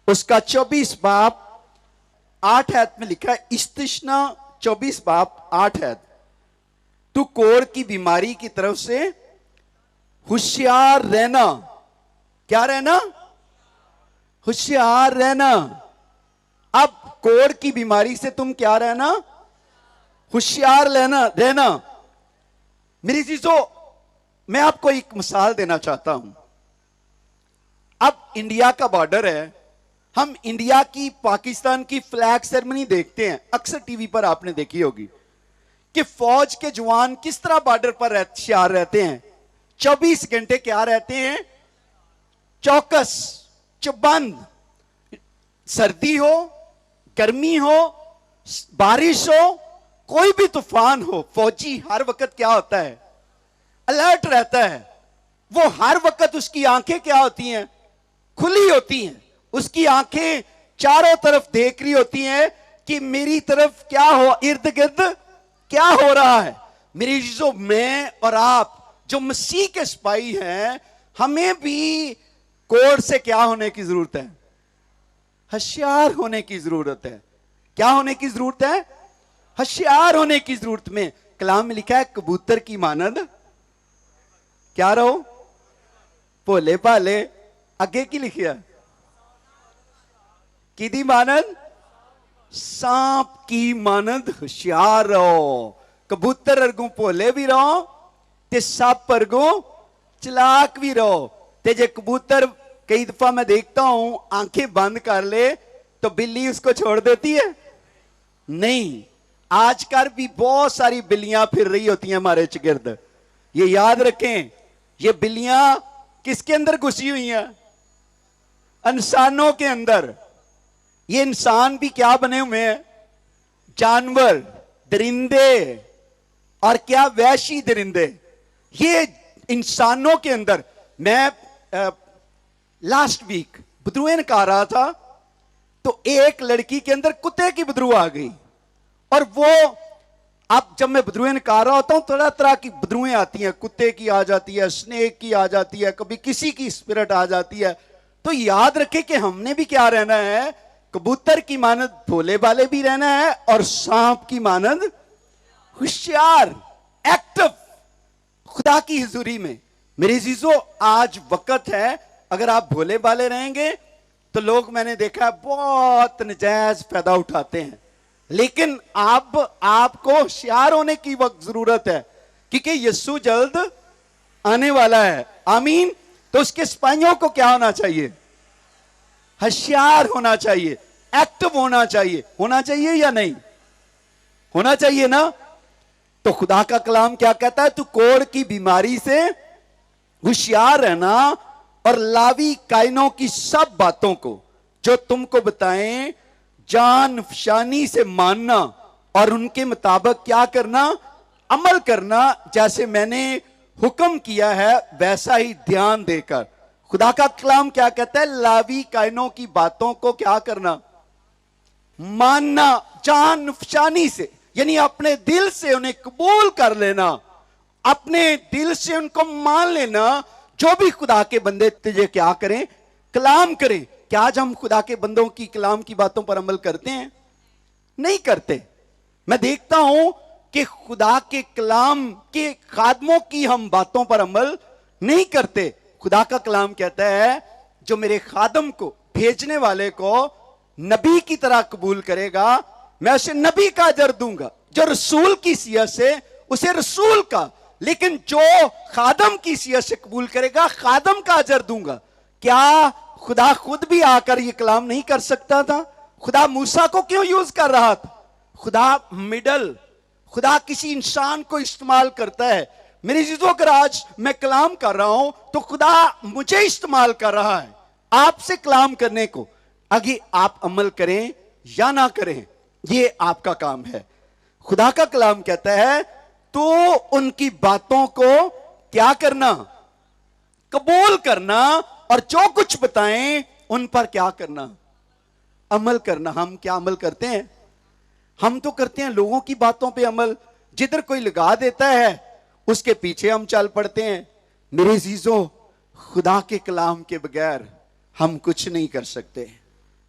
اس کا 24 باب 8 آیت میں لکھا ہے, استثنا 24 باب 8 آیت, تو کوڑ کی بیماری کی طرف سے ہوشیار رہنا. کیا رہنا؟ ہوشیار رہنا. اب کوڑ کی بیماری سے تم کیا رہنا؟ ہوشیار رہنا. میری عزیزو, میں آپ کو ایک مثال دینا چاہتا ہوں. اب انڈیا کا بارڈر ہے, ہم انڈیا کی پاکستان کی فلیگ سیرمنی دیکھتے ہیں, اکثر ٹی وی پر آپ نے دیکھی ہوگی کہ فوج کے جوان کس طرح بارڈر پر ہوشیار رہتے ہیں. 24 گھنٹے کیا رہتے ہیں؟ چوکس, چوبند. سردی ہو, گرمی ہو, بارش ہو, کوئی بھی طوفان ہو, فوجی ہر وقت کیا ہوتا ہے؟ الرٹ رہتا ہے. وہ ہر وقت اس کی آنکھیں کیا ہوتی ہیں؟ کھلی ہوتی ہیں. اس کی آنکھیں چاروں طرف دیکھ رہی ہوتی ہیں کہ میری طرف کیا ہو, ارد گرد کیا ہو رہا ہے. میری چیزوں, میں اور آپ جو مسیح کے سپاہی ہیں, ہمیں بھی کوڑ سے کیا ہونے کی ضرورت ہے؟ ہوشیار ہونے کی ضرورت ہے. کیا ہونے کی ضرورت ہے؟ ہوشیار ہونے کی ضرورت. میں کلام میں لکھا ہے کبوتر کی مانند کیا رہو, بھولے بھالے. آگے کی لکھیا کی دی مانند, سانپ کی مانند ہوشیار رہو. کبوتر ارگوں بھولے بھی رہو تے سانپ ارگوں چلاک بھی رہو. تے جے کبوتر کئی دفعہ میں دیکھتا ہوں آنکھیں بند کر لے تو بلی اس کو چھوڑ دیتی ہے؟ نہیں. آج کل بھی بہت ساری بلیاں پھر رہی ہوتی ہیں ہمارے چگرد. یہ یاد رکھیں, یہ بلیاں کس کے اندر گھسی ہوئی ہیں؟ انسانوں کے اندر. یہ انسان بھی کیا بنے ہوئے ہیں؟ جانور, درندے, اور کیا وحشی درندے. یہ انسانوں کے اندر. میں لاسٹ ویک بدروئے نکال رہا تھا تو ایک لڑکی کے اندر کتے کی بدرو آ گئی. اور وہ اب جب میں بدروئے نکال رہا ہوتا ہوں طرح طرح کی بدروئیں آتی ہیں, کتے کی آ جاتی ہے, سنیک کی آ جاتی ہے, کبھی کسی کی اسپرٹ آ جاتی ہے. تو یاد رکھے کہ ہم نے بھی کیا رہنا ہے؟ کبوتر کی مانند بھولے بالے بھی رہنا ہے, اور سانپ کی مانند ہوشیار, ایکٹو خدا کی حضوری میں. میری عزیزو, آج وقت ہے, اگر آپ بھولے بالے رہیں گے تو لوگ, میں نے دیکھا بہت نجائز فائدہ اٹھاتے ہیں. لیکن آپ کو ہوشیار ہونے کی وقت ضرورت ہے, کیونکہ یسوع جلد آنے والا ہے. آمین. تو اس کے سپاہیوں کو کیا ہونا چاہیے؟ ہوشیار ہونا چاہیے, ایکٹو ہونا چاہیے. ہونا چاہیے یا نہیں؟ ہونا چاہیے نا. تو خدا کا کلام کیا کہتا ہے؟ تو کوڑ کی بیماری سے ہوشیار رہنا, اور لاوی کائنوں کی سب باتوں کو جو تم کو بتائیں جان فشانی سے ماننا, اور ان کے مطابق کیا کرنا؟ عمل کرنا. جیسے میں نے حکم کیا ہے ویسا ہی دھیان دے کر. خدا کا کلام کیا کہتا ہے؟ لاوی کائنوں کی باتوں کو کیا کرنا؟ ماننا, جان فشانی سے, یعنی اپنے دل سے انہیں قبول کر لینا, اپنے دل سے ان کو مان لینا. جو بھی خدا کے بندے تجھے کیا کریں؟ کلام کریں. کیا آج ہم خدا کے بندوں کی کلام کی باتوں پر عمل کرتے ہیں؟ نہیں کرتے. میں دیکھتا ہوں کہ خدا کے کلام کے خادموں کی ہم باتوں پر عمل نہیں کرتے. خدا کا کلام کہتا ہے جو میرے خادم کو, بھیجنے والے کو نبی کی طرح قبول کرے گا, میں اسے نبی کا اجر دوں گا. جو رسول کی حیثیت سے, اسے رسول کا. لیکن جو خادم کی حیثیت سے قبول کرے گا, خادم کا اجر دوں گا. کیا خدا خود بھی آ کر یہ کلام نہیں کر سکتا تھا؟ خدا موسیٰ کو کیوں یوز کر رہا تھا؟ خدا کسی انسان کو استعمال کرتا ہے. میری چیزوں اگر آج میں کلام کر رہا ہوں تو خدا مجھے استعمال کر رہا ہے آپ سے کلام کرنے کو. آگے آپ عمل کریں یا نہ کریں, یہ آپ کا کام ہے. خدا کا کلام کہتا ہے تو ان کی باتوں کو کیا کرنا؟ قبول کرنا, اور جو کچھ بتائیں ان پر کیا کرنا؟ عمل کرنا. ہم کیا عمل کرتے ہیں؟ ہم تو کرتے ہیں لوگوں کی باتوں پہ عمل. جدھر کوئی لگا دیتا ہے اس کے پیچھے ہم چل پڑتے ہیں. میرے عزیزوں, خدا کے کلام کے بغیر ہم کچھ نہیں کر سکتے.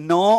9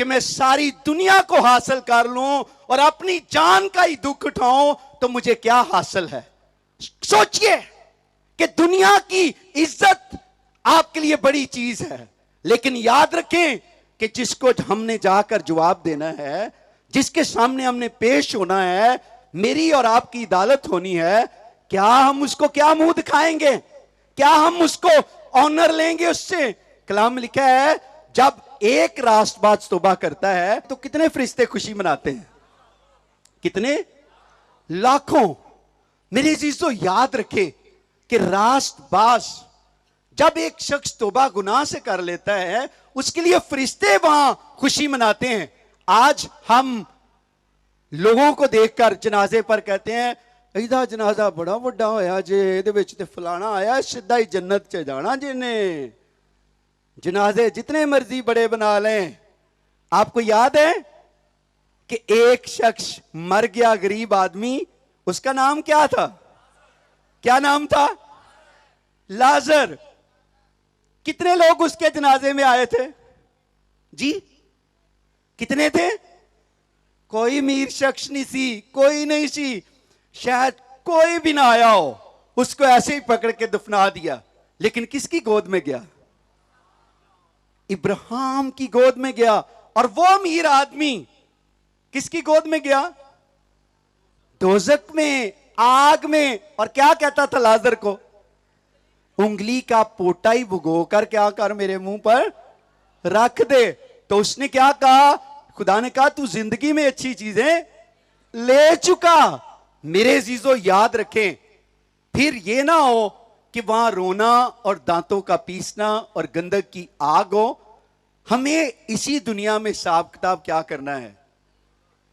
کہ میں ساری دنیا کو حاصل کر لوں اور اپنی جان کا ہی دکھ اٹھاؤں تو مجھے کیا حاصل ہے؟ سوچئے کہ دنیا کی عزت آپ کے لیے بڑی چیز ہے، لیکن یاد رکھیں کہ جس کو ہم نے جا کر جواب دینا ہے، جس کے سامنے ہم نے پیش ہونا ہے، میری اور آپ کی عدالت ہونی ہے، کیا ہم اس کو کیا منہ دکھائیں گے؟ کیا ہم اس کو آنر لیں گے اس سے؟ کلام میں لکھا ہے جب ایک راست باز توبہ کرتا ہے تو کتنے فرشتے خوشی مناتے ہیں؟ کتنے؟ لاکھوں۔ میرے عزیزو یاد رکھے کہ راست باز جب ایک شخص توبہ گناہ سے کر لیتا ہے اس کے لیے فرشتے وہاں خوشی مناتے ہیں۔ آج ہم لوگوں کو دیکھ کر جنازے پر کہتے ہیں ایدہ جنازہ بڑا وڈا ہویا جے دے وچ تے فلانا آیا سیدھا ہی جنت چ جانا جے نے۔ جنازے جتنے مرضی بڑے بنا لیں، آپ کو یاد ہے کہ ایک شخص مر گیا، غریب آدمی، اس کا نام کیا تھا؟ کیا نام تھا؟ لازر۔ کتنے لوگ اس کے جنازے میں آئے تھے جی؟ کتنے تھے؟ کوئی امیر شخص نہیں سی، کوئی نہیں سی، شاید کوئی بھی نہ آیا ہو، اس کو ایسے ہی پکڑ کے دفنا دیا۔ لیکن کس کی گود میں گیا؟ ابراہیم کی گود میں گیا۔ اور وہ امیر آدمی کس کی گود میں گیا؟ دوزخ میں، آگ میں۔ اور کیا کہتا تھا لازر کو؟ انگلی کا پوٹا ہی بھگو کر کیا کر میرے منہ پر رکھ دے۔ تو اس نے کیا کہا؟ خدا نے کہا تو زندگی میں اچھی چیزیں لے چکا۔ میرے عزیزو یاد رکھیں، پھر یہ نہ ہو کہ وہاں رونا اور دانتوں کا پیسنا اور گندگ کی آگ ہو۔ ہمیں اسی دنیا میں حساب کتاب کیا کرنا ہے؟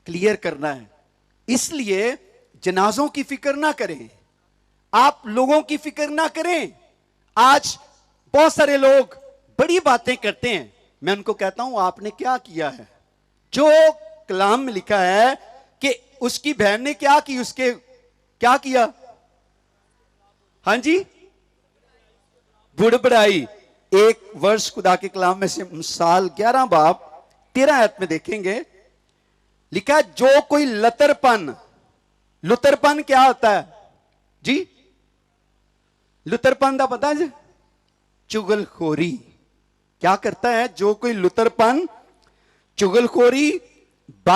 کلیئر کرنا ہے۔ اس لیے جنازوں کی فکر نہ کریں، آپ لوگوں کی فکر نہ کریں۔ آج بہت سارے لوگ بڑی باتیں کرتے ہیں، میں ان کو کہتا ہوں آپ نے کیا کیا ہے؟ جو کلام میں لکھا ہے کہ اس کی بہن نے کیا کی، اس کے کیا کیا؟ ہاں جی، بڑبڑائی۔ ایک ورس خدا کے کلام میں سے مثال 11 باب 13 آیت میں دیکھیں گے، لکھا ہے جو کوئی لترپن، لترپن کیا ہوتا ہے جی؟ لترپن دا پتا ہے جی؟ چغل خوری۔ کیا کرتا ہے جو کوئی لترپن، چغل خوری، بد